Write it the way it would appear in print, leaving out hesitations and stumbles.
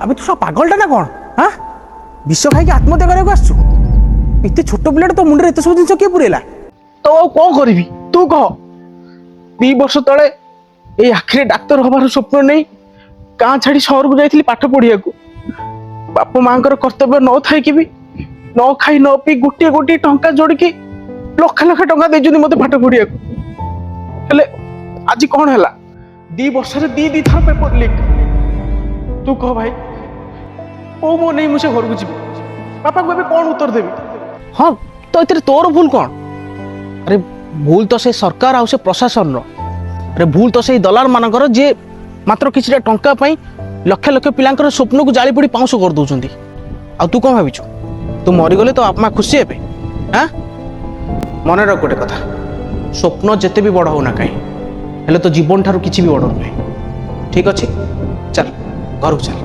আবে তু সব পাগলটা না কোণ হ্যাঁ বিষ খাইকি আত্মহত্যা করা আসছু এতে ছোট পিলাটা তো মুন্ডে এত সব জিনিস কিଏ পুরেলা তো ଆଉ କଣ କରିବି ତୁ କହ 2 ବର୍ଷ ତଳେ ଏଇ ଆଖିରେ ଡାକ୍ତର ହବାର ସ୍ୱପ୍ନ ନେଇ ଗାଁ ଛାଡି ସହରକୁ ଯାଇଥିଲି ପାଠ ପଢିବାକୁ ବାପା ମାଙ୍କର କର୍ତ୍ତବ୍ୟ ନ ଥାଇକି ବି ନ ଖାଇ ନ ପିଇ ଗୋଟିଏ ଗୋଟିଏ ଟଙ୍କା ଯୋଡ଼ିକି ଲକ୍ଷ ଲକ୍ଷ ଟଙ୍କା ଦେଇଛନ୍ତି ମତେ ପାଠ ପଢିବାକୁ ହେଲେ ଆଜି କଣ ହେଲା 2 ବର୍ଷରେ ଦି ଥର ପେପର ଲିକ୍ ତୁ କହ ଭାଇ କୋଉ ମୋ ନେଇ ମୁଁ ସେ ଘରକୁ ଯିବି ବାପାକୁ ଏବେ କଣ ଉତ୍ତର ଦେବି ହଁ ତ ଏଥିରେ ତୋର ଭୁଲ କ'ଣ ଆରେ ଭୁଲ ତ ସେ ସରକାର ଆଉ ସେ ପ୍ରଶାସନର ଆରେ ଭୁଲ ତ ସେଇ ଦଲାଲ ମାନଙ୍କର ଯିଏ ମାତ୍ର କିଛିଟା ଟଙ୍କା ପାଇଁ ଲକ୍ଷ ଲକ୍ଷ ପିଲାଙ୍କର ସ୍ୱପ୍ନକୁ ଜାଳି ପୋଡ଼ି ପାଉଁଶ କରିଦେଉଛନ୍ତି ଆଉ ତୁ କ'ଣ ଭାବିଛୁ ତୁ ମରିଗଲେ ତ ବାପା ମା ଖୁସି ହେବେ ହାଁ ମନେ ରଖ ଗୋଟେ କଥା ସ୍ୱପ୍ନ ଯେତେ ବି ବଡ଼ ହଉ ନା କାହିଁ ହେଲେ ତ ଜୀବନ ଠାରୁ କିଛି ବି ବଡ଼ ନୁହେଁ ଠିକ୍ ଅଛି ଚାଲ ଘରକୁ ଚାଲ